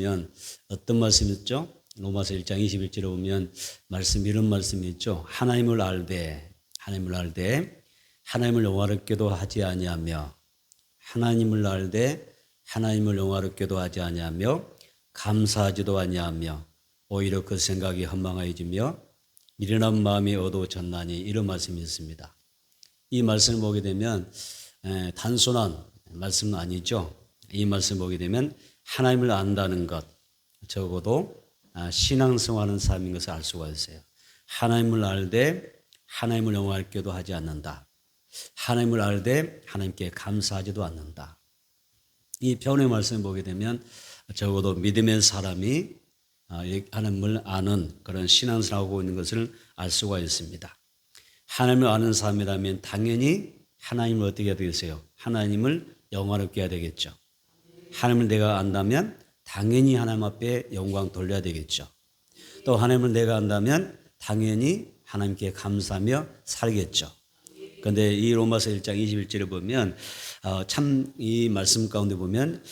보면 어떤 말씀이 있죠? 로마서 1장 21절에 보면 이런 말씀이 있죠. 하나님을 알되 하나님을 영화롭게도 하지 아니하며 하나님을 알되 하나님을 영화롭게도 하지 아니하며 감사하지도 아니하며 오히려 그 생각이 허망해지며 미련한 마음이 어두워졌나니 이런 말씀이 있습니다. 이 말씀을 보게 되면 단순한 말씀은 아니죠. 이 말씀을 보게 되면 하나님을 안다는 것, 적어도 신앙생활하는 삶인 것을 알 수가 있어요. 하나님을 알되 하나님을 영화롭게도 하지 않는다. 하나님을 알되 하나님께 감사하지도 않는다. 이 표현의 말씀을 보게 되면 적어도 믿음의 사람이 하나님을 아는 그런 신앙생활을 하고 있는 것을 알 수가 있습니다. 하나님을 아는 사람이라면 당연히 하나님을 어떻게 해야 되겠어요? 하나님을 영화롭게 해야 되겠죠. 하나님을 내가 안다면 당연히 하나님 앞에 영광 돌려야 되겠죠. 또 하나님을 내가 안다면 당연히 하나님께 감사하며 살겠죠. 그런데 이 로마서 1장 21절에 보면 참 이 말씀 가운데 보면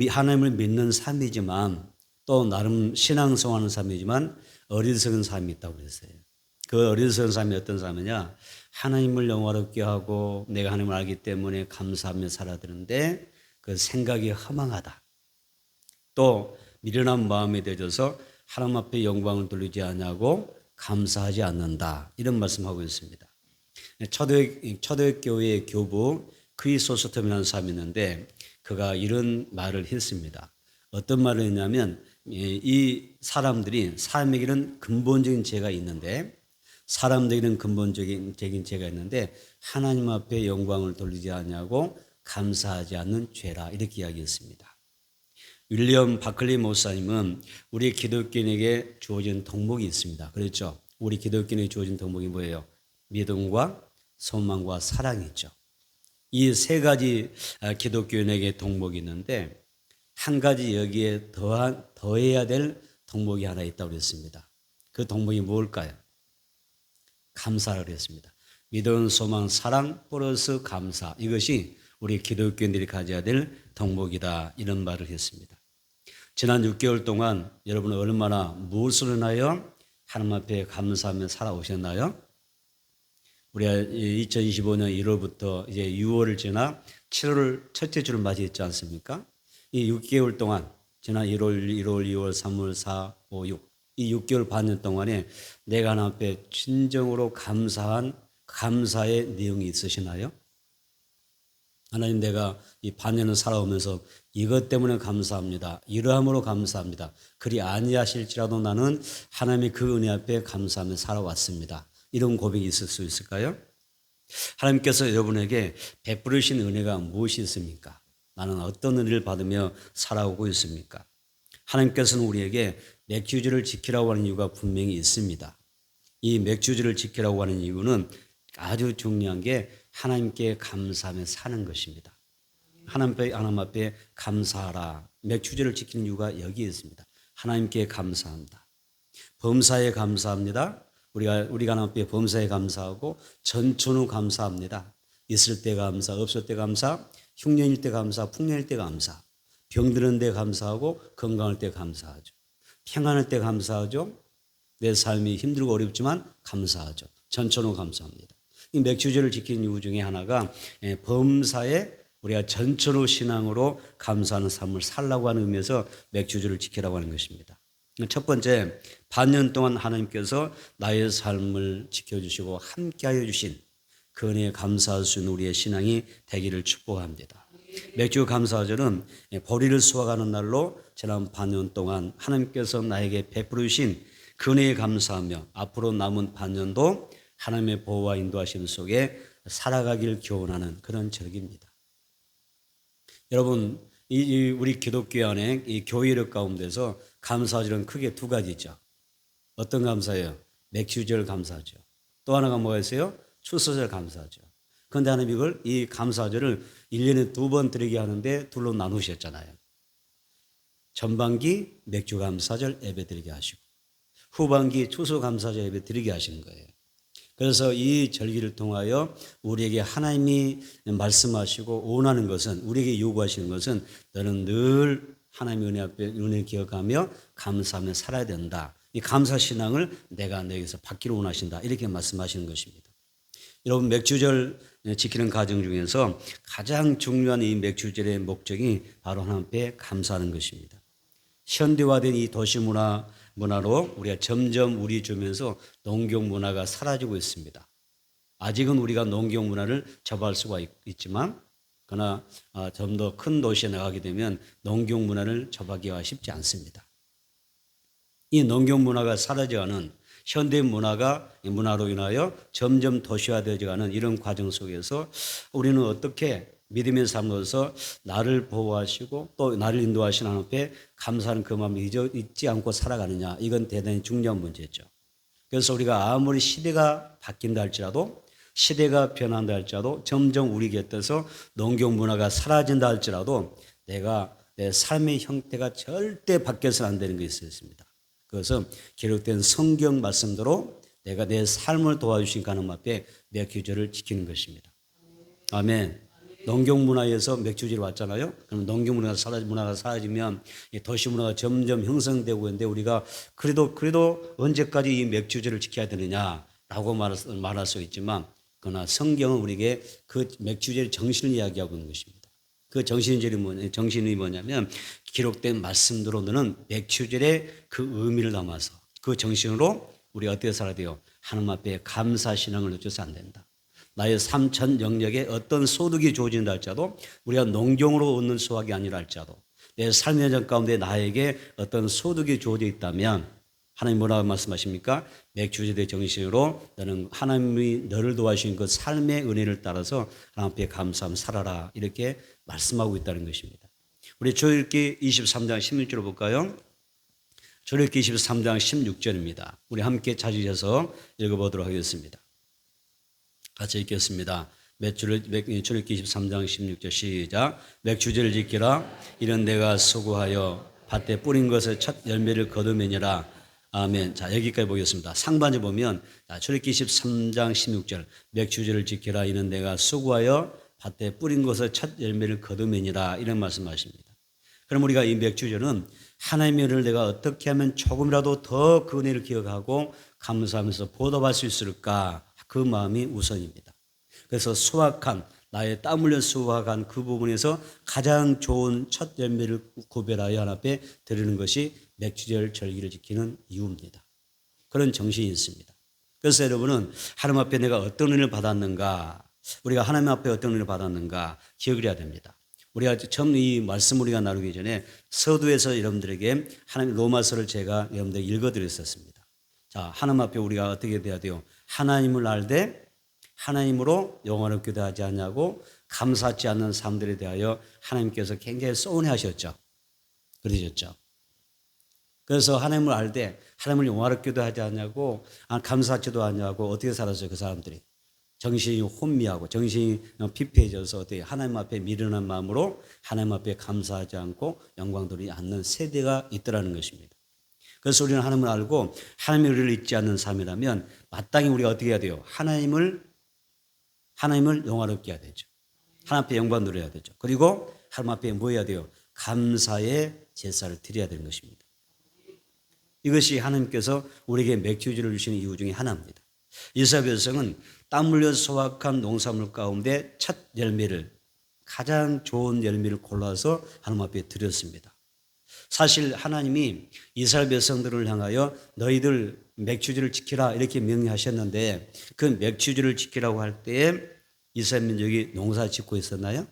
하나님을 믿는 삶이지만 또 나름 신앙생활하는 삶이지만 어리석은 삶이 있다고 그랬어요. 그 어리석은 삶이 어떤 삶이냐? 하나님을 영화롭게 하고 내가 하나님을 알기 때문에 감사하며 살아야 되는데 그 생각이 허망하다. 또 미련한 마음이 되어서 하나님 앞에 영광을 돌리지 않냐고 감사하지 않는다. 이런 말씀하고 있습니다. 초대교회의 교부 크리소스톰이라는 사람이 있는데 그가 이런 말을 했습니다. 어떤 말을 했냐면 이 사람에게는 근본적인 죄가 있는데 사람들에게는 근본적인 죄가 있는데 하나님 앞에 영광을 돌리지 않냐고 감사하지 않는 죄라 이렇게 이야기했습니다. 윌리엄 바클리 목사님은 우리 기독교인에게 주어진 덕목이 있습니다. 그렇죠? 우리 기독교인에게 주어진 덕목이 뭐예요? 믿음과 소망과 사랑이죠. 이 세 가지 기독교인에게 덕목이 있는데 한 가지 여기에 더해야 될 덕목이 하나 있다고 그랬습니다. 그 덕목이 뭘까요? 감사라고 그랬습니다. 믿음, 소망, 사랑 플러스 감사. 이것이 우리 기독교인들이 가져야 될 덕목이다. 이런 말을 했습니다. 지난 6개월 동안 여러분은 얼마나 무엇을 하여 하나님 앞에 감사하며 살아오셨나요? 우리가 2025년 1월부터 이제 6월을 지나 7월 첫째 주를 맞이했지 않습니까? 이 6개월 동안 지난 1월, 2월, 3월, 4, 5, 6 이 6개월 반년 동안에 내가 하나님 앞에 진정으로 감사한 감사의 내용이 있으시나요? 하나님 내가 이 반년을 살아오면서 이것 때문에 감사합니다. 이러함으로 감사합니다. 그리 아니하실지라도 나는 하나님의 그 은혜 앞에 감사하며 살아왔습니다. 이런 고백이 있을 수 있을까요? 하나님께서 여러분에게 베푸르신 은혜가 무엇이 있습니까? 나는 어떤 은혜를 받으며 살아오고 있습니까? 하나님께서는 우리에게 맥주주를 지키라고 하는 이유가 분명히 있습니다. 이 맥주주를 지키라고 하는 이유는 아주 중요한 게 하나님께 감사하며 사는 것입니다. 하나님 앞에 감사하라. 맥주주를 지키는 이유가 여기에 있습니다. 하나님께 감사한다. 범사에 감사합니다. 우리가 하나님 앞에 범사에 감사하고 전천후 감사합니다. 있을 때 감사, 없을 때 감사, 흉년일 때 감사, 풍년일 때 감사. 병드는 데 감사하고 건강할 때 감사하죠. 평안할 때 감사하죠. 내 삶이 힘들고 어렵지만 감사하죠. 전천후 감사합니다. 이 맥주주를 지키는 이유 중에 하나가 범사에 우리가 전천후 신앙으로 감사하는 삶을 살라고 하는 의미에서 맥주주를 지키라고 하는 것입니다. 첫 번째, 반년 동안 하나님께서 나의 삶을 지켜주시고 함께하여 주신 그 은혜에 감사할 수 있는 우리의 신앙이 되기를 축복합니다. 맥주 감사절은 보리를 수확하는 날로 지난 반년 동안 하나님께서 나에게 베풀어 주신 그 은혜에 감사하며 앞으로 남은 반년도 하나님의 보호와 인도하심 속에 살아가길 기원하는 그런 절기입니다. 여러분, 우리 기독교 안에 이 교회력 가운데서 감사절은 크게 두 가지죠. 어떤 감사예요? 맥주절 감사죠. 또 하나가 뭐가 있어요? 추수절 감사죠. 그런데 하나님 이 감사절을 1년에 2번 드리게 하는데 둘로 나누셨잖아요. 전반기 맥주 감사절 예배 드리게 하시고 후반기 추수 감사절 예배 드리게 하시는 거예요. 그래서 이 절기를 통하여 우리에게 하나님이 말씀하시고 원하는 것은 우리에게 요구하시는 것은 너는 늘 하나님의 은혜 앞에 은혜를 기억하며 감사하며 살아야 된다. 이 감사 신앙을 내가 너에게서 받기를 원하신다. 이렇게 말씀하시는 것입니다. 여러분, 맥주절 지키는 과정 중에서 가장 중요한 이 맥주절의 목적이 바로 하나님 앞에 감사하는 것입니다. 현대화된 이 도시 문화로 우리가 점점 우리 주변에서 농경 문화가 사라지고 있습니다. 아직은 우리가 농경 문화를 접할 수가 있지만 그러나 좀 더 큰 도시에 나가게 되면 농경 문화를 접하기가 쉽지 않습니다. 이 농경 문화가 사라져가는 현대 문화로 인하여 점점 도시화되어가는 이런 과정 속에서 우리는 어떻게 믿음의 삶으로서 나를 보호하시고 또 나를 인도하시는 하나님 앞에 감사하는 그 마음을 잊지 않고 살아가느냐, 이건 대단히 중요한 문제죠. 그래서 우리가 아무리 시대가 바뀐다 할지라도, 시대가 변한다 할지라도, 점점 우리 곁에서 농경 문화가 사라진다 할지라도 내 삶의 형태가 절대 바뀌어서는 안 되는 것이 있습니다. 그것은 기록된 성경 말씀대로 내가 내 삶을 도와주신 하나님 앞에 맥주절을 지키는 것입니다. 아멘. 농경 문화에서 맥주절이 왔잖아요. 그럼 농경 문화가 사라지면 도시 문화가 점점 형성되고 있는데 우리가 그래도 언제까지 이 맥주절을 지켜야 되느냐라고 말할 수 있지만, 그러나 성경은 우리에게 그 맥주절의 정신을 이야기하고 있는 것입니다. 그 정신이 뭐냐면 기록된 말씀대로 너는 맥주절의 그 의미를 담아서 그 정신으로 우리가 어떻게 살아야 돼요? 하나님 앞에 감사 신앙을 늦춰서 안 된다. 나의 삶 전 영역에 어떤 소득이 주어진다 할지라도, 우리가 농경으로 얻는 수확이 아니라 할지라도 내 삶의 현장 가운데 나에게 어떤 소득이 주어져 있다면 하나님 뭐라고 말씀하십니까? 맥주절의 정신으로 너는 하나님이 너를 도와주신 그 삶의 은혜를 따라서 하나님 앞에 감사하며 살아라, 이렇게 말씀하고 있다는 것입니다. 우리 출애굽기 23장 16절을 볼까요? 출애굽기 23장 16절입니다. 우리 함께 찾으셔서 읽어보도록 하겠습니다. 같이 읽겠습니다. 출애굽기 23장 16절 시작. 맥주절을 지키라. 이는 내가 수고하여 밭에 뿌린 것을 첫 열매를 거두매니라. 아멘. 자, 여기까지 보겠습니다. 상반절 보면 출애굽기 23장 16절 맥주절을 지키라. 이는 내가 수고하여 밭에 뿌린 것을 첫 열매를 거두매니라, 이런 말씀하십니다. 그럼 우리가 이 맥주절은 하나님의 은혜를 내가 어떻게 하면 조금이라도 더 그 은혜를 기억하고 감사하면서 보답할 수 있을까, 그 마음이 우선입니다. 그래서 나의 땀 흘려 수확한 그 부분에서 가장 좋은 첫 열매를 구별하여 하나님 앞에 드리는 것이 맥주절 절기를 지키는 이유입니다. 그런 정신이 있습니다. 그래서 여러분은 하나님 앞에 내가 어떤 은혜를 받았는가, 우리가 하나님 앞에 어떤 은혜를 받았는가 기억을 해야 됩니다. 우리가 처음 이 말씀 우리가 나누기 전에 서두에서 여러분들에게 하나님 로마서를 제가 여러분들에게 읽어드렸었습니다. 자, 하나님 앞에 우리가 어떻게 돼야 돼요? 하나님을 알되 하나님으로 영원롭게 하지 않냐고 감사하지 않는 사람들에 대하여 하나님께서 굉장히 서운해하셨죠. 그러셨죠. 그래서 하나님을 알되 하나님을 영화롭게도 하지 않냐고 감사하지도 않냐고 어떻게 살았어요? 그 사람들이 정신이 혼미하고 정신이 피폐해져서 어떻게 하나님 앞에 미련한 마음으로 하나님 앞에 감사하지 않고 영광 돌리지 않는 세대가 있더라는 것입니다. 그래서 우리는 하나님을 알고 하나님의 의를 잊지 않는 삶이라면 마땅히 우리가 어떻게 해야 돼요? 하나님을 영화롭게 해야 되죠. 하나님 앞에 영광 돌려야 되죠. 그리고 하나님 앞에 뭐 해야 돼요? 감사의 제사를 드려야 되는 것입니다. 이것이 하나님께서 우리에게 맥주절을 주시는 이유 중에 하나입니다. 이스라엘 백성은 땀 흘려 수확한 농산물 가운데 첫 열매를, 가장 좋은 열매를 골라서 하나님 앞에 드렸습니다. 사실 하나님이 이스라엘 백성들을 향하여 너희들 맥주절을 지키라 이렇게 명령하셨는데, 그 맥주절을 지키라고 할 때에 이스라엘 민족이 농사 짓고 있었나요?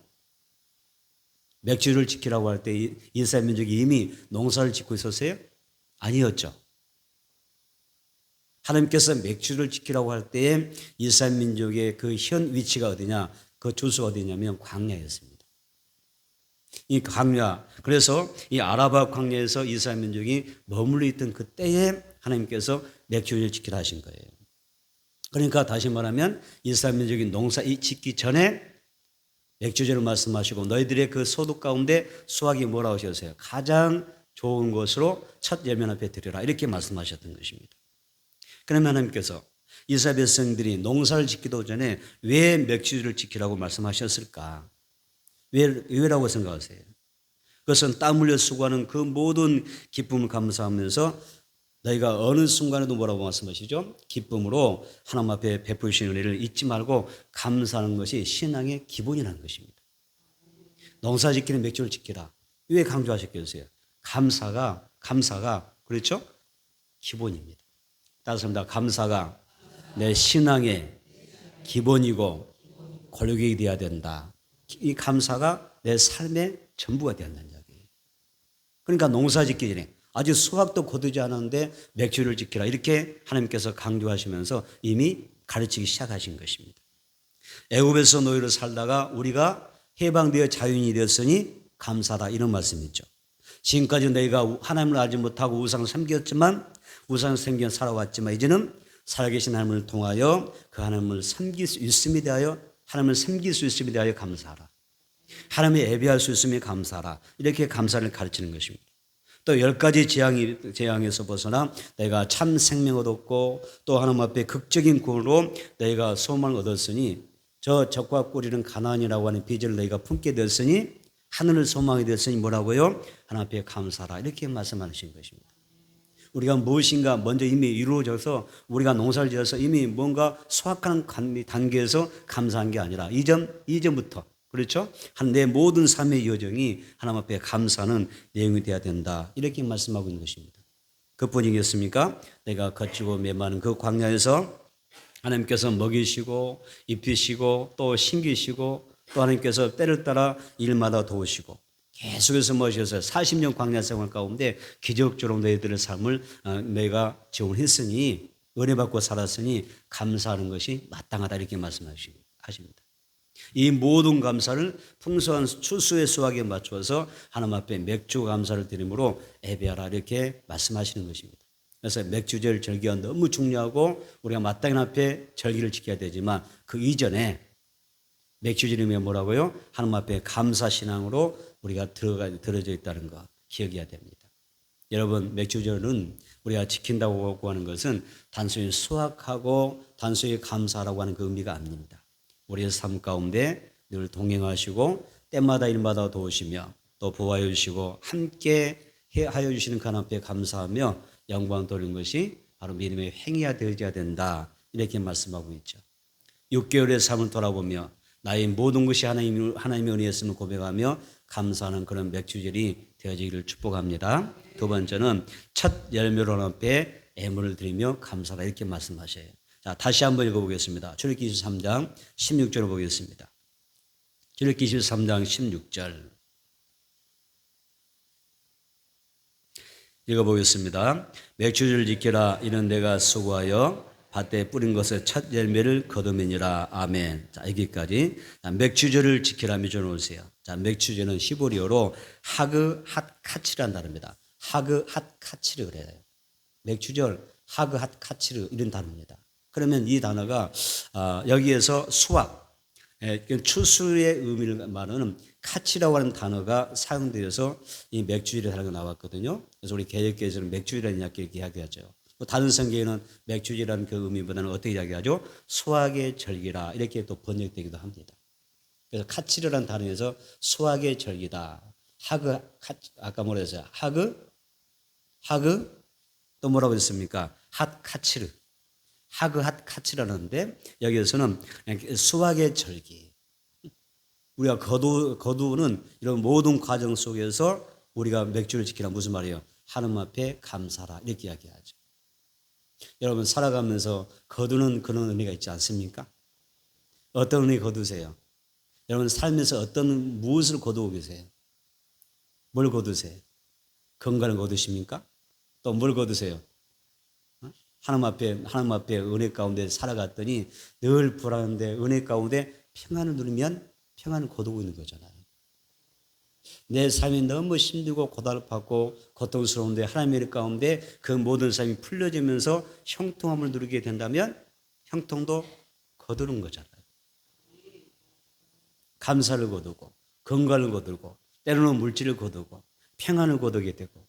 맥주절을 지키라고 할 때 이스라엘 민족이 이미 농사를 짓고 있었어요? 아니었죠. 하나님께서 맥주를 지키라고 할 때에 이스라엘 민족의 그 현 위치가 어디냐, 그 주소가 어디냐면 광야였습니다. 이 광야, 그래서 이 아라바 광야에서 이스라엘 민족이 머물러 있던 그 때에 하나님께서 맥주를 지키라 하신 거예요. 그러니까 다시 말하면 이스라엘 민족이 농사 짓기 전에 맥주절을 말씀하시고 너희들의 그 소득 가운데 수확이 뭐라고 하셨어요? 가장 좋은 것으로 첫 열매 앞에 드려라, 이렇게 말씀하셨던 것입니다. 그러면 하나님께서 이스라엘 백성들이 농사를 짓기도 전에 왜 맥주절을 지키라고 말씀하셨을까? 왜라고 생각하세요? 그것은 땀 흘려 수고하는 그 모든 기쁨을 감사하면서 너희가 어느 순간에도 뭐라고 말씀하시죠? 기쁨으로 하나님 앞에 베푸신 은혜를 잊지 말고 감사하는 것이 신앙의 기본이라는 것입니다. 농사 지키는 맥주를 지키라. 왜 강조하셨겠어요? 감사가 그렇죠? 기본입니다. 따라서 감사가 내 신앙의 기본이고 골격이 되어야 된다. 이 감사가 내 삶의 전부가 되어야 된다는 이야기예요. 그러니까 농사 짓기 전에 아직 수확도 거두지 않았는데 맥주를 지키라 이렇게 하나님께서 강조하시면서 이미 가르치기 시작하신 것입니다. 애굽에서 노예로 살다가 우리가 해방되어 자유인이 되었으니 감사다 이런 말씀이죠. 지금까지 너희가 하나님을 알지 못하고 우상을 섬겼지만 우상을 섬겨 살아왔지만 이제는 살아계신 하나님을 통하여 그 하나님을 섬길 수 있음에 대하여 하나님을 섬길 수 있음에 대하여 감사하라. 하나님을 예배할 수 있음에 감사하라. 이렇게 감사를 가르치는 것입니다. 또 10가지 재앙에서 벗어나 내가 참 생명을 얻었고 또 하나님 앞에 극적인 구원으로 너희가 소망을 얻었으니 저 적과 꿀이는 가나안이라고 하는 비전을 너희가 품게 되었으니 하늘을 소망이 되었으니 뭐라고요? 하나님 앞에 감사하라 이렇게 말씀하신 것입니다. 우리가 무엇인가 먼저 이미 이루어져서 우리가 농사를 지어서 이미 뭔가 수확하는 단계에서 감사한 게 아니라 이전부터 그렇죠? 내 모든 삶의 여정이 하나님 앞에 감사하는 내용이 되어야 된다 이렇게 말씀하고 있는 것입니다. 그뿐이겠습니까? 내가 거치고 메마른 그 광야에서 하나님께서 먹이시고 입히시고 또 심기시고 또 하나님께서 때를 따라 일마다 도우시고 계속해서 모셔서 40년 광야 생활 가운데 기적적으로 너희들의 삶을 내가 지원했으니 은혜 받고 살았으니 감사하는 것이 마땅하다 이렇게 말씀하십니다. 이 모든 감사를 풍성한 추수의 수확에 맞춰서 하나님 앞에 맥주 감사를 드림으로 예배하라 이렇게 말씀하시는 것입니다. 그래서 맥주절 절기가 너무 중요하고 우리가 마땅히 앞에 절기를 지켜야 되지만 그 이전에 맥주절이면 뭐라고요? 하나님 앞에 감사신앙으로 우리가 들어져 있다는 거 기억해야 됩니다. 여러분 맥주절은 우리가 지킨다고 하는 것은 단순히 수확하고 단순히 감사라고 하는 그 의미가 아닙니다. 우리의 삶 가운데 늘 동행하시고 때마다 일마다 도우시며 또 보호하여 주시고 함께 하여 주시는 하나님 앞에 감사하며 영광 돌리는 것이 바로 믿음의 행위가 되어야 된다 이렇게 말씀하고 있죠. 6개월의 삶을 돌아보며 나의 모든 것이 하나님의 은혜였음을 고백하며 감사하는 그런 맥주절이 되어지기를 축복합니다. 두 번째는 첫 열매로 하나님 앞에 예물을 드리며 감사하라 이렇게 말씀하셔요. 자, 다시 한번 읽어보겠습니다. 출애굽기 23장 16절을 보겠습니다. 출애굽기 23장 16절 읽어보겠습니다. 맥주를 지켜라 이는 내가 수고하여 밭에 뿌린 것의 첫 열매를 거두매니라. 아멘. 자, 여기까지. 자, 맥주절을 지켜라 맺어놓으세요. 자, 맥주절은 히브리어로 하그 핫 카치라는 단어입니다. 하그 핫 카치르 그래요. 맥주절 하그 핫 카치르 이런 단어입니다. 그러면 이 단어가 여기에서 수확, 추수의 의미를 말하는 카치라고 하는 단어가 사용되어서 이 맥주일의 단어가 나왔거든요. 그래서 우리 개혁교에서는 맥주일이라는 이야기를 이야기하죠. 또 다른 성경에는 맥주일이라는 그 의미보다는 어떻게 이야기하죠? 수확의 절기라 이렇게 또 번역되기도 합니다. 그래서 카치르라는 단어에서 수확의 절기다. 하그, 아까 뭐라 했어요? 하그, 또 뭐라고 했습니까? 핫 카치르. 하그 핫 카치라는데 여기에서는 수확의 절기. 우리가 거두는 이런 모든 과정 속에서 우리가 맥주를 지키라 무슨 말이에요? 하나님 앞에 감사라 이렇게 이야기하죠. 여러분 살아가면서 거두는 그런 의미가 있지 않습니까? 어떤 의미 거두세요? 여러분 삶에서 무엇을 거두고 계세요? 뭘 거두세요? 건강을 거두십니까? 또 뭘 거두세요? 하나님 앞에 은혜 가운데 살아갔더니 늘 불안한데 은혜 가운데 평안을 누리면 평안을 거두고 있는 거잖아요. 내 삶이 너무 힘들고 고달프고 고통스러운데 하나님의 일 가운데 그 모든 삶이 풀려지면서 형통함을 누리게 된다면 형통도 거두는 거잖아요. 감사를 거두고 건강을 거두고 때로는 물질을 거두고 평안을 거두게 되고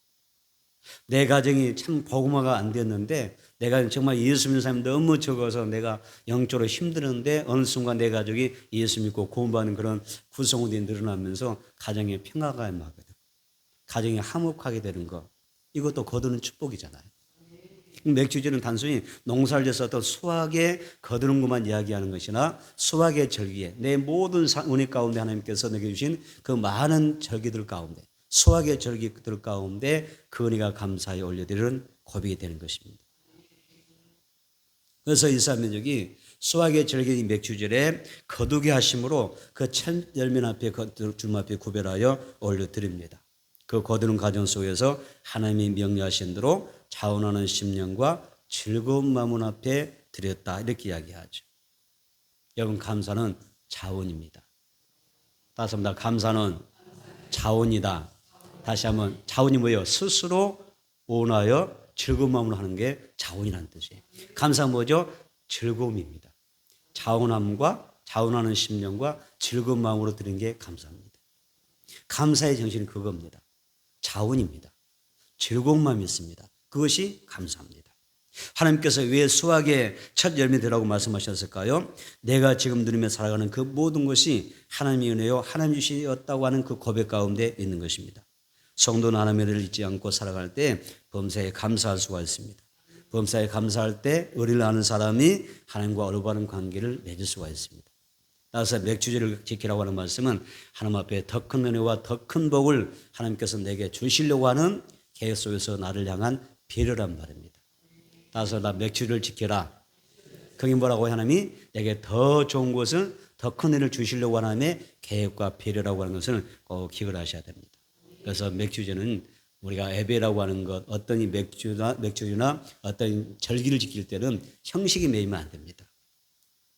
내 가정이 참 복음화가 안 됐는데 내가 정말 예수 믿는 사람이 너무 적어서 내가 영적으로 힘들었는데 어느 순간 내 가족이 예수 믿고 구원받는 그런 구성원들이 늘어나면서 가정에 평화가 임하거든. 가정이 화목하게 되는 것, 이것도 거두는 축복이잖아요. 맥주제는 단순히 농사를 지어서 어떤 수확에 거두는 것만 이야기하는 것이나 수확의 절기에 내 모든 은혜 가운데 하나님께서 내게 주신 그 많은 절기들 가운데 수확의 절기들 가운데 그 은혜가 감사히 올려드리는 고백이 되는 것입니다. 그래서 이사야민족이 수확의 절기인 맥주절에 거두게 하심으로 그 첫 열매 앞에 주님 앞에 구별하여 올려드립니다. 그 거두는 과정 속에서 하나님이 명령하신 대로 자원하는 심령과 즐거운 마음 앞에 드렸다, 이렇게 이야기하죠. 여러분, 감사는 자원입니다. 다시 한번 감사는 자원이다. 다시 한번 자원이 뭐예요? 스스로 원하여 즐거운 마음으로 하는 게 자원이라는 뜻이에요. 감사는 뭐죠? 즐거움입니다. 자원함과 자원하는 심령과 즐거운 마음으로 드리는 게 감사합니다. 감사의 정신은 그겁니다. 자원입니다. 즐거운 마음이 있습니다. 그것이 감사합니다. 하나님께서 왜 수확의 첫 열매되라고 말씀하셨을까요? 내가 지금 누리며 살아가는 그 모든 것이 하나님의 은혜요 하나님 주시었다고 하는 그 고백 가운데 있는 것입니다. 성도는 하나님의 은혜를 잊지 않고 살아갈 때 범사에 감사할 수가 있습니다. 범사에 감사할 때 의리를 아는 사람이 하나님과 올바른 관계를 맺을 수가 있습니다. 따라서 맥주제를 지키라고 하는 말씀은 하나님 앞에 더 큰 은혜와 더 큰 복을 하나님께서 내게 주시려고 하는 계획 속에서 나를 향한 배려란 말입니다. 따라서 나 맥주를 지켜라. 그게 뭐라고 하나님이 내게 더 좋은 것은 더 큰 은혜를 주시려고 하는 하나님의 계획과 배려라고 하는 것을 꼭 기억을 하셔야 됩니다. 그래서 맥주제는 우리가 예배라고 하는 것, 어떤 맥주나 어떤 절기를 지킬 때는 형식이 매이면 안 됩니다.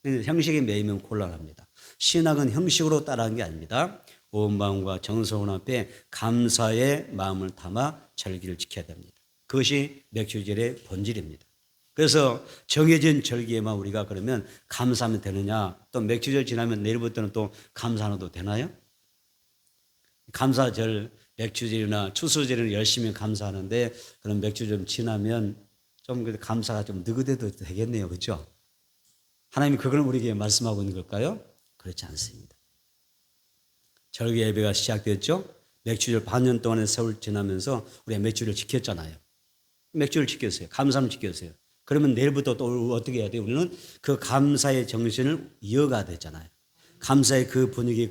형식에 매이면 곤란합니다. 신학은 형식으로 따라하는 게 아닙니다. 온 마음과 정성을 앞에 감사의 마음을 담아 절기를 지켜야 됩니다. 그것이 맥주절의 본질입니다. 그래서 정해진 절기에만 우리가 그러면 감사하면 되느냐? 또 맥주절 지나면 내일부터는 또 감사 안 해도 되나요? 감사절, 맥주절이나 추수절에는 열심히 감사하는데 그런 맥주절 지나면 좀 감사가 좀 느긋해도 되겠네요. 그렇죠? 하나님이 그걸 우리에게 말씀하고 있는 걸까요? 그렇지 않습니다. 절기 예배가 시작됐죠. 맥주절 반년 동안의 세월 지나면서 우리가 맥주를 지켰잖아요. 맥주를 지켰어요. 감사를 지켰어요. 그러면 내일부터 또 어떻게 해야 돼요? 우리는 그 감사의 정신을 이어가야 되잖아요. 감사의 그 분위기,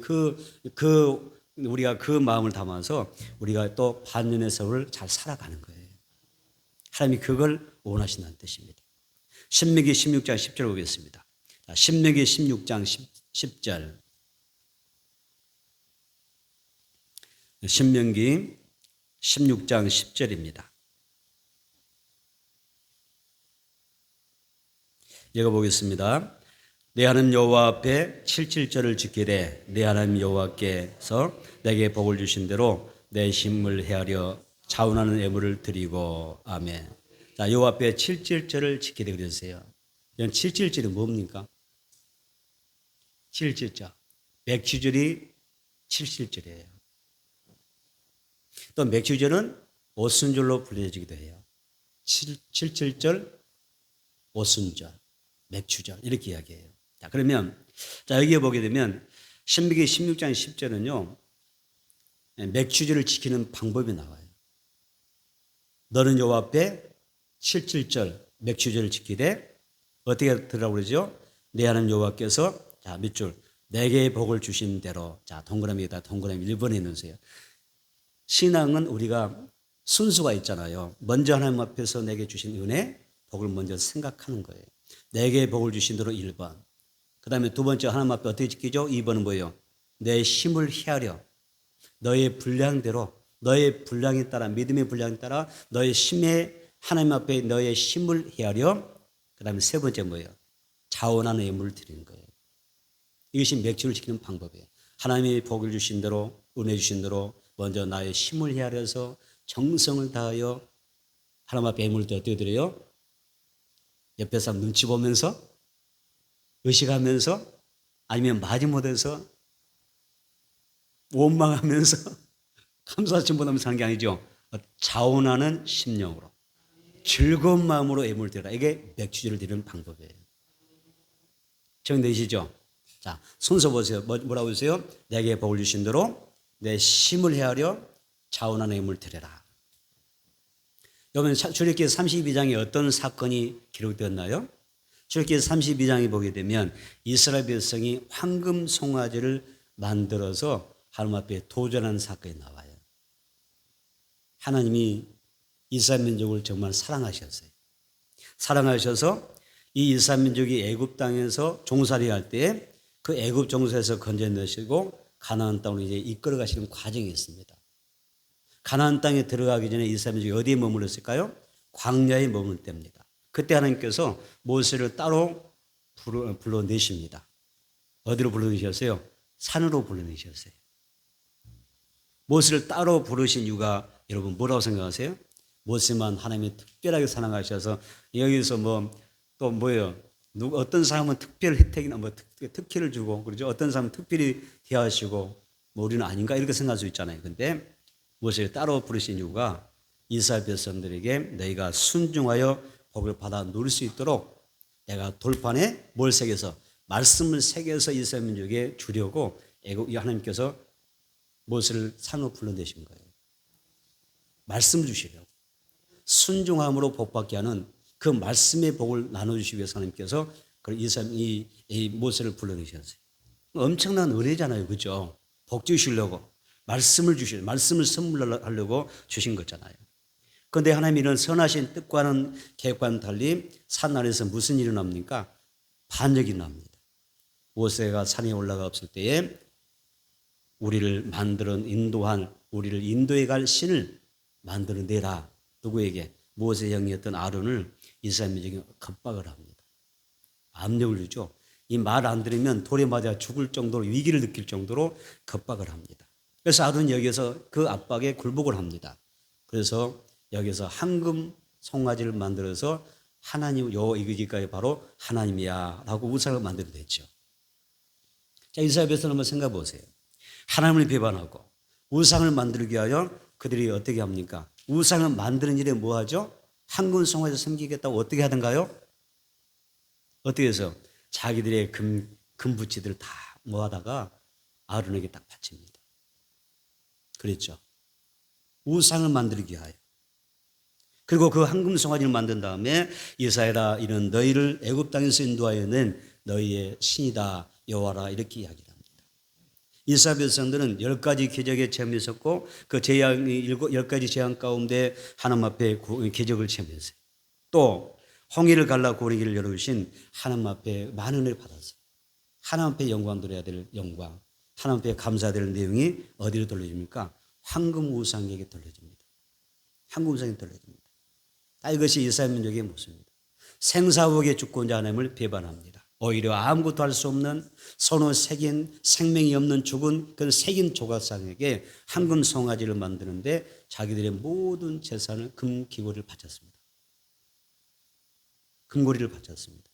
우리가 그 마음을 담아서 우리가 또 반년의 세월을 잘 살아가는 거예요. 하나님이 그걸 원하신다는 뜻입니다. 신명기 16장 10절 보겠습니다. 신명기 16장 10절. 신명기 16장 10절입니다. 읽어보겠습니다. 내 하나님 여호와 앞에 77절을 지키되 내 하나님 여호와께서 내게 복을 주신 대로 내 힘을 헤아려 자원하는 예물을 드리고 아멘. 자, 여호와 앞에 77절을 지키되 그러세요. 이건 77절이 뭡니까? 77절. 맥주절이 77절이에요. 또 맥주절은 오순절로 불려지기도 해요. 77절, 오순절, 맥주절 이렇게 이야기해요. 자, 그러면 여기에 보게 되면 신명기 16장 10절은요. 맥주절을 지키는 방법이 나와요. 너는 여호와 앞에 77절 맥주절을 지키되 어떻게 들으라고 그러죠? 내 하나님 여호와께서 자, 밑줄 내게 복을 주신 대로 자, 동그라미에다 동그라미 1번에 넣으세요. 신앙은 우리가 순수가 있잖아요. 먼저 하나님 앞에서 내게 주신 은혜, 복을 먼저 생각하는 거예요. 내게 복을 주신 대로 1번. 그 다음에 두 번째 하나님 앞에 어떻게 지키죠? 2번은 뭐예요? 내 힘을 헤아려. 너의 분량대로, 너의 분량에 따라, 믿음의 분량에 따라 너의 힘에 하나님 앞에 너의 힘을 헤아려. 그 다음에 세 번째 뭐예요? 자원하는 예물을 드리는 거예요. 이것이 맥주를 지키는 방법이에요. 하나님이 복을 주신 대로, 은혜 주신 대로 먼저 나의 힘을 헤아려서 정성을 다하여 하나님 앞에 예물을 어떻게 드려요? 옆에 사람 눈치 보면서 의식하면서 아니면 마지못해서 원망하면서 감사하지 못하면서 하는 게 아니죠. 자원하는 심령으로 즐거운 마음으로 예물을 드려라. 이게 맥주절을 드리는 방법이에요. 정되시죠? 자, 순서 보세요. 뭐라고 하세요? 내게 복을 주신 대로 내 힘을 헤아려 차원한 예물 드려라. 여러분 출애굽기 32장에 어떤 사건이 기록되었나요? 출애굽기 32장에 보게 되면 이스라엘 백성이 황금 송아지를 만들어서 하나님 앞에 도전하는 사건이 나와요. 하나님이 이스라엘 민족을 정말 사랑하셨어요. 사랑하셔서 이 이스라엘 민족이 애굽 땅에서 종살이할 때 그 애굽 종살에서 건져내시고 가나안 땅으로 이제 이끌어 가시는 과정이 있습니다. 가나안 땅에 들어가기 전에 이스라엘 민족이 어디에 머물렀을까요? 광야에 머물 때입니다. 그때 하나님께서 모세를 따로 불러내십니다. 어디로 불러내셨어요? 산으로 불러내셨어요. 모세를 따로 부르신 이유가 여러분 뭐라고 생각하세요? 모세만 하나님이 특별하게 사랑하셔서 여기서 또 뭐예요? 어떤 사람은 특별 혜택이나 특혜를 주고 그러죠. 어떤 사람은 특별히 대하시고 우리는 아닌가 이렇게 생각할 수 있잖아요. 근데 모세를 따로 부르신 이유가 이스라엘 백성들에게 너희가 순종하여 복을 받아 누릴 수 있도록 내가 돌판에 뭘 새겨서 말씀을 새겨서 이스라엘 민족에 주려고 하나님께서 모세를 산으로 불러내신 거예요. 말씀 주시려고. 순종함으로 복받게 하는 그 말씀의 복을 나눠주시기 위해서 하나님께서 이 모세를 불러내셨어요. 엄청난 은혜잖아요. 그죠? 복 주시려고. 말씀을 주시려고. 말씀을 선물하려고 주신 거잖아요. 그런데 하나님이 이런 선하신 뜻과는 계획과는 달리 산 아래에서 무슨 일이 납니까? 반역이 납니다. 모세가 산에 올라가 없을 때에 우리를 우리를 인도해 갈 신을 만들어내라. 누구에게? 모세의 형이었던 아론을 이스라엘 민족이 겁박을 합니다. 압력을 주죠. 이 말 안 들으면 돌에 맞아 죽을 정도로 위기를 느낄 정도로 겁박을 합니다. 그래서 아론이 여기서 그 압박에 굴복을 합니다. 그래서 여기서 황금 송아지를 만들어서 하나님 여기까지 바로 하나님이야 라고 우상을 만들어냈죠. 자, 이스라엘 백성을 한번 생각해 보세요. 하나님을 배반하고 우상을 만들기 위하여 그들이 어떻게 합니까? 우상을 만드는 일에 뭐 하죠? 황금 송아지 섬기겠다고 어떻게 하던가요? 어떻게 해서 자기들의 금부치들을 다 모아다가 아론에게 딱 바칩니다. 그랬죠. 우상을 만들기 위하여. 그리고 그 황금 송아지를 만든 다음에 이스라엘아 이는 너희를 애굽 땅에서 인도하여 낸 너희의 신이다 여호와라 이렇게 이야기합니다. 이스라엘 백성들은 10가지 기적의 체험이 있었고 그 재앙 10가지 재앙 가운데 하나님 앞에 기적을 체험했어요. 또 홍해를 갈라 고리기를 열어주신 하나님 앞에 많은 은혜를 받았어요. 하나님 앞에 영광 드려야 될 영광, 하나님 앞에 감사해야 될 내용이 어디로 돌려집니까? 황금 우상에게 돌려집니다. 황금 우상에게 돌려집니다. 이것이 이스라엘 민족의 모습입니다. 생사복의 주권자 하나님을 배반합니다. 오히려 아무것도 할 수 없는 손으로 새긴 생명이 없는 죽은 그 새긴 조각상에게 황금 송아지를 만드는데 자기들의 모든 재산을 금귀고리를 바쳤습니다. 금고리를 바쳤습니다.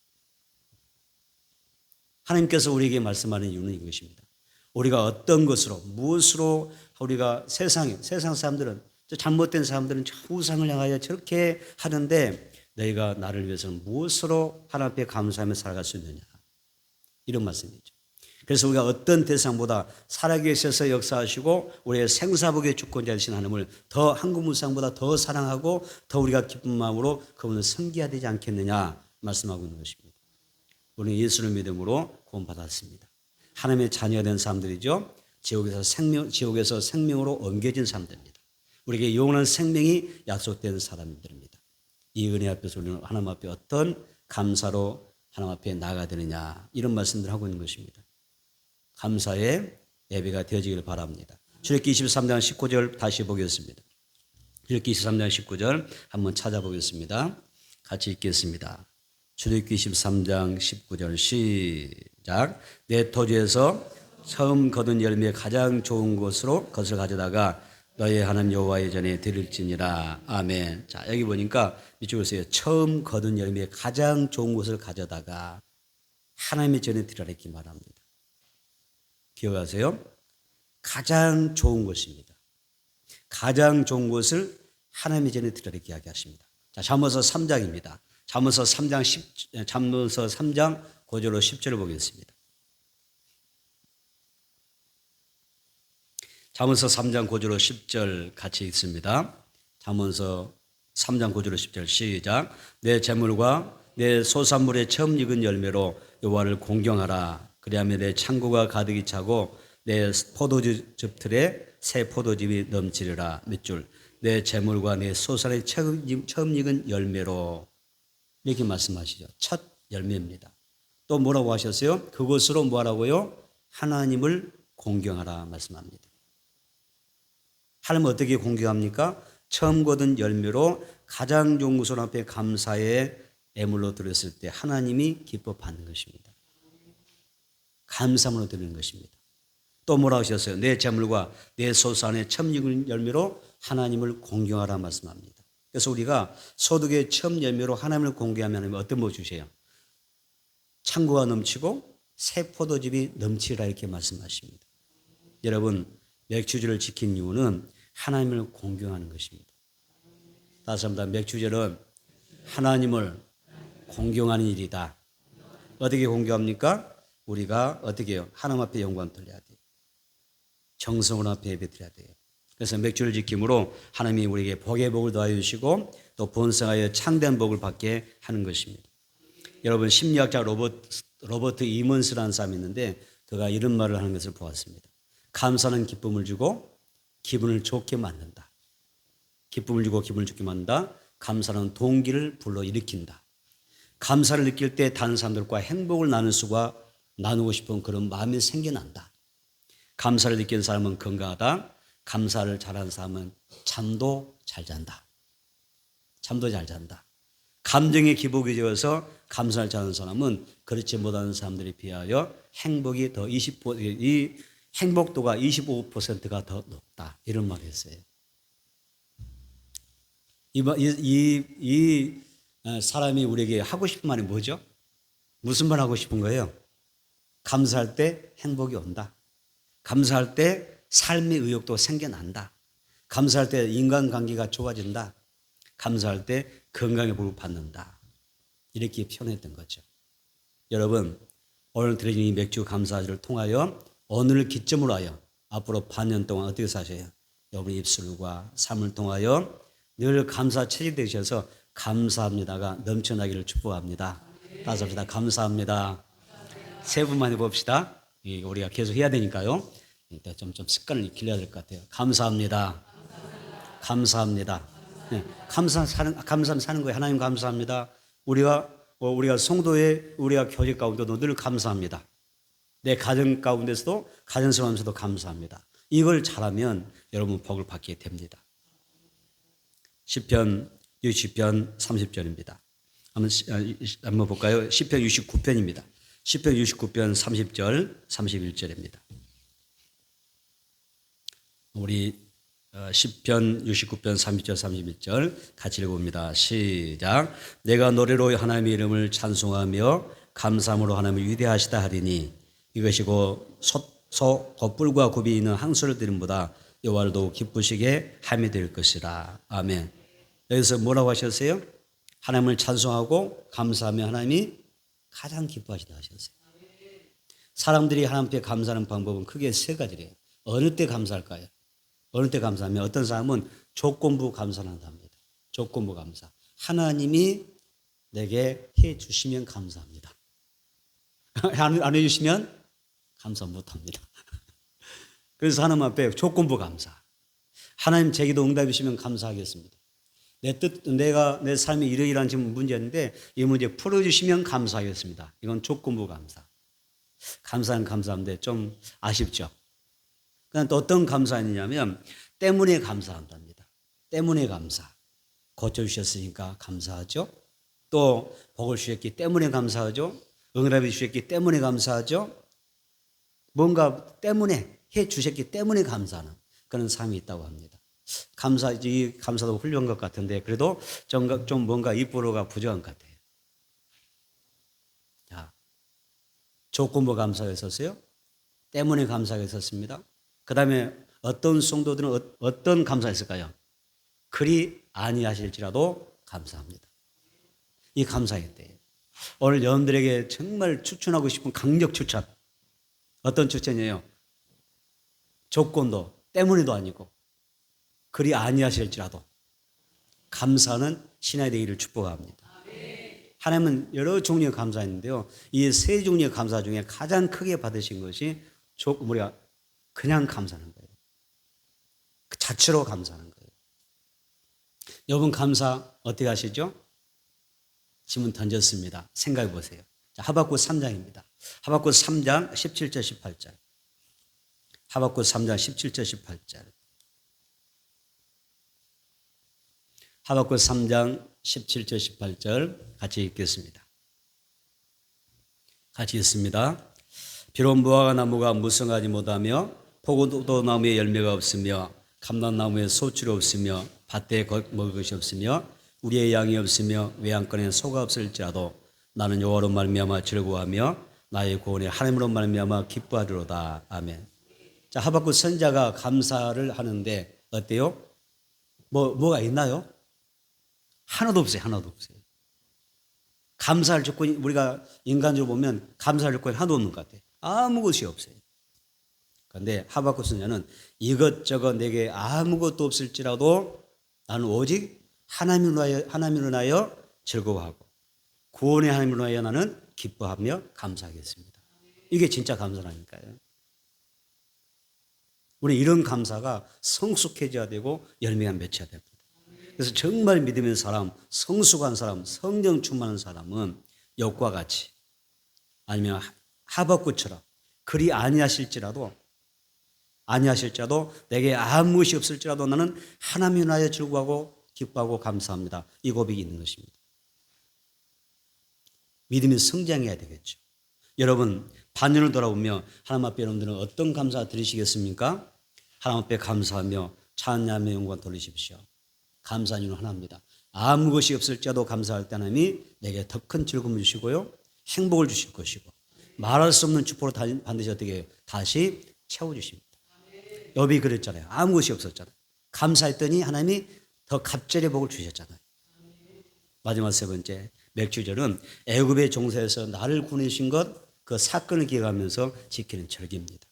하나님께서 우리에게 말씀하는 이유는 이것입니다. 우리가 어떤 것으로 무엇으로 우리가 세상 사람들은 잘못된 사람들은 우상을 향하여 저렇게 하는데 너희가 나를 위해서는 무엇으로 하나님 앞에 감사하며 살아갈 수 있느냐 이런 말씀이죠. 그래서 우리가 어떤 대상보다 살아계셔서 역사하시고 우리의 생사복의 주권자이신 하나님을 더 황금 우상보다 더 사랑하고 더 우리가 기쁜 마음으로 그분을 섬겨야 되지 않겠느냐 말씀하고 있는 것입니다. 우리는 예수를 믿음으로 구원받았습니다. 하나님의 자녀가 된 사람들이죠. 지옥에서 생명으로 옮겨진 사람들입니다. 우리에게 영원한 생명이 약속된 사람들입니다. 이 은혜 앞에서 우리는 하나님 앞에 어떤 감사로 하나님 앞에 나아가야 되느냐 이런 말씀들을 하고 있는 것입니다. 감사의 예배가 되어지기를 바랍니다. 출애굽기 23장 19절 다시 보겠습니다. 출애굽기 23장 19절 한번 찾아보겠습니다. 같이 읽겠습니다. 출애굽기 23장 19절 시작. 내 토지에서 처음 거둔 열매 가장 좋은 것을 가져다가 너의 하나님 여호와의 전에 드릴지니라. 아멘. 자, 여기 보니까 이쪽에 있어요. 처음 거둔 열매 가장 좋은 것을 가져다가 하나님의 전에 드리라 이렇게 말합니다. 기억하세요? 가장 좋은 것입니다. 가장 좋은 것을 하나님의 전에 드리라 이렇게 이야기하십니다. 자, 잠언서 3장입니다. 잠언서 3장 9절로 10절을 보겠습니다. 잠언서 3장 9절로 10절 같이 읽습니다. 잠언서 3장 9절로 10절 시작. 내 재물과 내 소산물의 처음 익은 열매로 여호와를 공경하라. 그리하면 내 창고가 가득히 차고 내 포도즙 틀에 새 포도즙이 넘치리라. 몇 줄. 내 재물과 내 소산의 처음 익은 열매로 이렇게 말씀하시죠. 첫 열매입니다. 또 뭐라고 하셨어요? 그것으로 뭐하라고요? 하나님을 공경하라 말씀합니다. 하나님 어떻게 공경합니까? 처음 거둔 열매로 가장 좋은 것을 앞에 감사의 애물로 드렸을 때 하나님이 기뻐 받는 것입니다. 감사함으로 드리는 것입니다. 또 뭐라고 하셨어요? 내 재물과 내 소산의 처음 익은 열매로 하나님을 공경하라 말씀합니다. 그래서 우리가 소득의 처음 열매로 하나님을 공경하면 하나님 어떤 거 주세요? 창고가 넘치고 새 포도즙이 넘치라 이렇게 말씀하십니다. 여러분 맥주절을 지킨 이유는 하나님을 공경하는 것입니다. 다시 한번 맥주절은 하나님을 공경하는 일이다. 어떻게 공경합니까? 우리가 어떻게 해요? 하나님 앞에 영광 돌려야 돼요. 정성으로 앞에 예배 드려야 돼요. 그래서 맥주를 지킴으로 하나님이 우리에게 복의 복을 더하여 주시고 또 번성하여 창대한 복을 받게 하는 것입니다. 여러분 심리학자 로버트 이먼스라는 사람이 있는데 그가 이런 말을 하는 것을 보았습니다. 감사는 기쁨을 주고 기분을 좋게 만든다. 기쁨을 주고 기분을 좋게 만든다. 감사는 동기를 불러일으킨다. 감사를 느낄 때 다른 사람들과 행복을 나누고 싶은 그런 마음이 생겨난다. 감사를 느끼는 사람은 건강하다. 감사를 잘하는 사람은 잠도 잘 잔다. 잠도 잘 잔다. 감정의 기복이 되어서 감사를 잘하는 사람은 그렇지 못하는 사람들에 비하여 행복이 더 이 행복도가 25%가 더 높다. 이런 말을 했어요. 이 사람이 우리에게 하고 싶은 말이 뭐죠? 무슨 말 하고 싶은 거예요? 감사할 때 행복이 온다. 감사할 때 삶의 의욕도 생겨난다. 감사할 때 인간관계가 좋아진다. 감사할 때 건강의 복을 받는다. 이렇게 표현했던 거죠. 여러분 오늘 드린 이 맥주 감사절을 통하여 오늘을 기점으로 하여 앞으로 반년 동안 어떻게 사셔요? 여러분의 입술과 삶을 통하여 늘 감사 체질이 되셔서 감사합니다가 넘쳐나기를 축복합니다. 다시 합시다. 감사합니다. 세 분만 해봅시다. 우리가 계속 해야 되니까요. 좀 습관을 길러야 될 것 같아요. 감사합니다. 감사합니다. 네, 감사하면 사는 거예요. 하나님 감사합니다. 우리가 성도의 교제 가운데도 늘 감사합니다. 내 가정 가운데서도 가정생활하면서도 감사합니다. 이걸 잘하면 여러분 복을 받게 됩니다. 시편 60편 30절입니다. 한번 볼까요? 시편 69편입니다. 시편 69편 30절 31절입니다. 우리 시편 69편 30절 31절 같이 읽어봅니다. 시작. 내가 노래로 하나님의 이름을 찬송하며 감사함으로 하나님을 위대하시다 하리니 이것이고 겉불과 굽이 있는 항소를 드림보다 여호와를 더욱 기쁘시게 함이 될 것이라. 아멘. 여기서 뭐라고 하셨어요? 하나님을 찬송하고 감사하며 하나님이 가장 기뻐하시다 하셨어요. 사람들이 하나님께 감사하는 방법은 크게 세 가지래요. 어느 때 감사할까요? 어느 때 감사하면 어떤 사람은 조건부 감사를 합니다. 조건부 감사. 하나님이 내게 해 주시면 감사합니다. 안 해 주시면 감사 못합니다. 그래서 하나님 앞에 조건부 감사. 하나님 제 기도 응답해 주시면 감사하겠습니다. 내가 내 삶에 이러이러한 지금 문제인데 이 문제 풀어주시면 감사하겠습니다. 이건 조건부 감사. 감사는 감사한데 좀 아쉽죠. 그런데 또 어떤 감사이냐면 때문에 감사한답니다. 때문에 감사. 고쳐주셨으니까 감사하죠. 또 복을 주셨기 때문에 감사하죠. 응답해 주셨기 때문에 감사하죠. 뭔가 때문에 해 주셨기 때문에 감사하는 그런 삶이 있다고 합니다. 감사도 훌륭한 것 같은데 그래도 좀 뭔가 입으로가 부족한 것 같아요. 자, 조건부 감사가 있었어요. 때문에 감사가 있었습니다. 그 다음에 어떤 성도들은 어떤 감사가 있을까요? 그리 아니하실지라도 감사합니다. 이 감사의 때예요. 오늘 여러분들에게 정말 추천하고 싶은 강력 추천. 어떤 추천이에요? 조건도 때문에도 아니고 그리 아니하실지라도 감사는 신앙이 되기를 축복합니다. 하나님은 여러 종류의 감사 있는데요. 이 세 종류의 감사 중에 가장 크게 받으신 것이 우리가 그냥 감사하는 거예요. 그 자체로 감사하는 거예요. 여러분 감사 어떻게 하시죠? 질문 던졌습니다. 생각해 보세요. 자, 하박국 3장입니다. 하박국 3장 17절 18절. 하박국 3장 17절 18절. 하박국 3장 17절 18절 같이 읽겠습니다. 같이 읽습니다. 비록 무화과 나무가 무성하지 못하며 포도도 나무에 열매가 없으며 감람나무에 소출이 없으며 밭에 먹을 것이 없으며 우리의 양이 없으며 외양간에 소가 없을지라도 나는 여호와로 말미암아 즐거워하며 나의 구원의 하나님으로 말미암아 기뻐하리로다. 아멘. 자, 하박국 선지자가 감사를 하는데 어때요? 뭐가 있나요? 하나도 없어요. 하나도 없어요. 감사할 조건이 우리가 인간적으로 보면 감사할 조건이 하나도 없는 것 같아요. 아무것이 없어요. 그런데 하박국 선지자는 이것저것 내게 아무것도 없을지라도 나는 오직 하나님을 위하여 즐거워하고 구원의 하나님을 위하여 나는 기뻐하며 감사하겠습니다. 이게 진짜 감사라니까요. 우리 이런 감사가 성숙해져야 되고 열매가 맺혀야 됩니다. 그래서 정말 믿음의 사람, 성숙한 사람, 성령 충만한 사람은 욥과 같이 아니면 하박국처럼 그리 아니하실지라도 내게 아무 것이 없을지라도 나는 하나님을 위하여 즐거워하고 기뻐하고 감사합니다. 이 고백이 있는 것입니다. 믿음이 성장해야 되겠죠. 여러분 반년을 돌아보며 하나님 앞에 여러분들은 어떤 감사 드리시겠습니까? 하나님 앞에 감사하며 찬양하며 영광 돌리십시오. 감사한 이유는 하나입니다. 아무 것이 없을지라도 감사할 때 하나님이 내게 더 큰 즐거움을 주시고요. 행복을 주실 것이고 말할 수 없는 축복으로 반드시 어떻게 다시 채워주십니다. 욥이 그랬잖아요. 아무 것이 없었잖아요. 감사했더니 하나님이 더 갑절의 복을 주셨잖아요. 마지막 세 번째 맥주절은 애굽의 종사에서 나를 구원하신 것 그 사건을 기억하면서 지키는 절기입니다.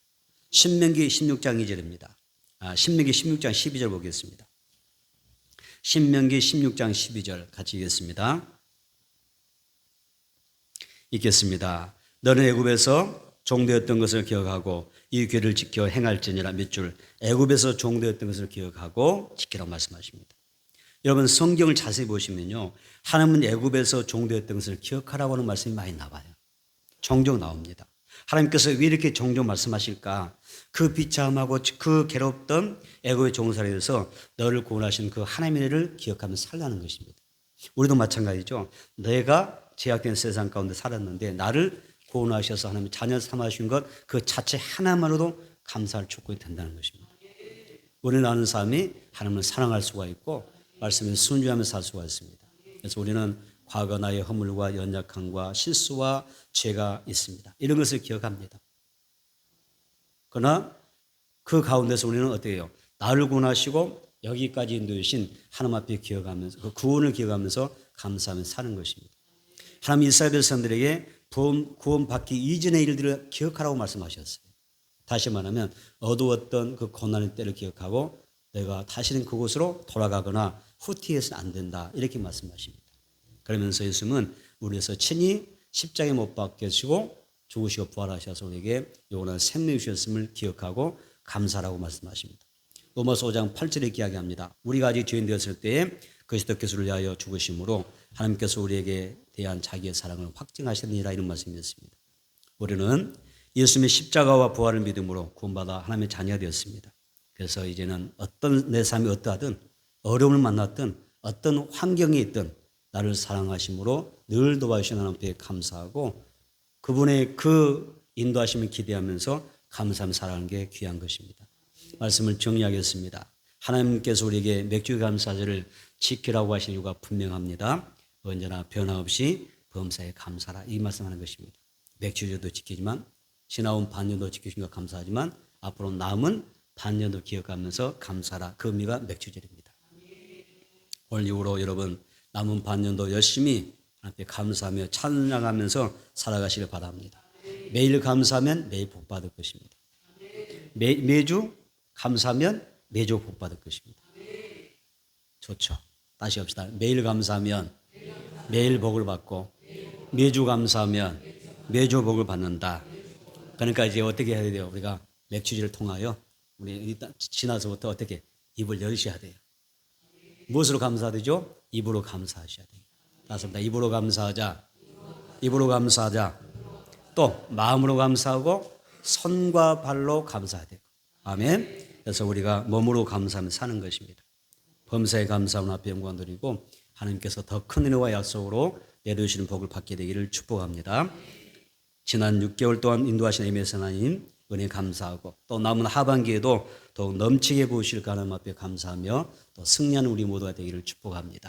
신명기 16장 2절입니다. 신명기 16장 12절 보겠습니다. 신명기 16장 12절 같이 읽겠습니다. 읽겠습니다. 너는 애굽에서 종되었던 것을 기억하고 이 규례를 지켜 행할지니라. 몇 줄 애굽에서 종되었던 것을 기억하고 지키라고 말씀하십니다. 여러분 성경을 자세히 보시면요. 하나님은 애굽에서 종되었던 것을 기억하라고 하는 말씀이 많이 나와요. 종종 나옵니다. 하나님께서 왜 이렇게 종종 말씀하실까? 그 비참하고 그 괴롭던 애굽의 종살이에 대해서 너를 구원하신 그 하나님의 일을 기억하면서 살라는 것입니다. 우리도 마찬가지죠. 내가 제약된 세상 가운데 살았는데 나를 구원하셔서 하나님 자녀 삼아주신 것 그 자체 하나만으로도 감사할 조건이 된다는 것입니다. 우리는 아는 삶이 하나님을 사랑할 수가 있고 말씀에 순종하며 살 수가 있습니다. 그래서 우리는 과거 나의 허물과 연약함과 실수와 죄가 있습니다. 이런 것을 기억합니다. 그러나 그 가운데서 우리는 어떻게 해요? 나를 구원하시고 여기까지 인도하신 하나님 앞에 기억하면서 그 구원을 기억하면서 감사하며 사는 것입니다. 하나님 이스라엘 백성들에게 구원받기 이전의 일들을 기억하라고 말씀하셨어요. 다시 말하면 어두웠던 그 고난의 때를 기억하고 내가 다시는 그곳으로 돌아가거나 후퇴해서는 안 된다 이렇게 말씀하십니다. 그러면서 예수님은 우리에서 친히 십자가에 못 박히시고 죽으시고 부활하셔서 우리에게 영원한 생명을 주셨음을 기억하고 감사라고 말씀하십니다. 로마서 5장 8절에 이야기합니다. 우리가 아직 죄인 되었을 때에 그리스도께서 우리를 위하여 죽으심으로 하나님께서 우리에게 대한 자기의 사랑을 확증하시느니라 이런 말씀이었습니다. 우리는 예수님의 십자가와 부활을 믿음으로 구원받아 하나님의 자녀가 되었습니다. 그래서 이제는 어떤 내 삶이 어떠하든 어려움을 만났든 어떤 환경에 있든 나를 사랑하심으로 늘 도와주신 하나님 앞에 감사하고 그분의 그 인도하심을 기대하면서 감사하며 살아가는 게 귀한 것입니다. 말씀을 정리하겠습니다. 하나님께서 우리에게 맥주 감사절을 지키라고 하신 이유가 분명합니다. 언제나 변함없이 범사에 감사라 이 말씀하는 것입니다. 맥주절도 지키지만 지나온 반년도 지키신 것 감사하지만 앞으로 남은 반년도 기억하면서 감사라 그 의미가 맥주절입니다. 오늘 이후로 여러분 남은 반년도 열심히 하나님께 감사하며 찬양하면서 살아가시길 바랍니다. 매일 감사하면 매일 복 받을 것입니다. 매주 감사하면 매주 복 받을 것입니다. 좋죠. 다시 합시다. 매일 감사하면 매일 복을 받고 매주 감사하면 매주 복을 받는다. 그러니까 이제 어떻게 해야 돼요? 우리가 맥주지를 통하여 우리 일단 지나서부터 어떻게 입을 열으셔야 돼요. 무엇으로 감사되죠? 입으로 감사하셔야 돼요. 맞습니다. 입으로 감사하자. 입으로 감사하자. 또 마음으로 감사하고 손과 발로 감사해야 되고. 아멘. 그래서 우리가 몸으로 감사하며 사는 것입니다. 범사에 감사하는 앞에 영광 드리고 하나님께서 더 큰 은혜와 약속으로 내려주시는 복을 받게 되기를 축복합니다. 지난 6개월 동안 인도하신 MBS 하나님 은혜 감사하고 또 남은 하반기에도 더욱 넘치게 부으실 하나님 앞에 감사하며 또 승리하는 우리 모두가 되기를 축복합니다.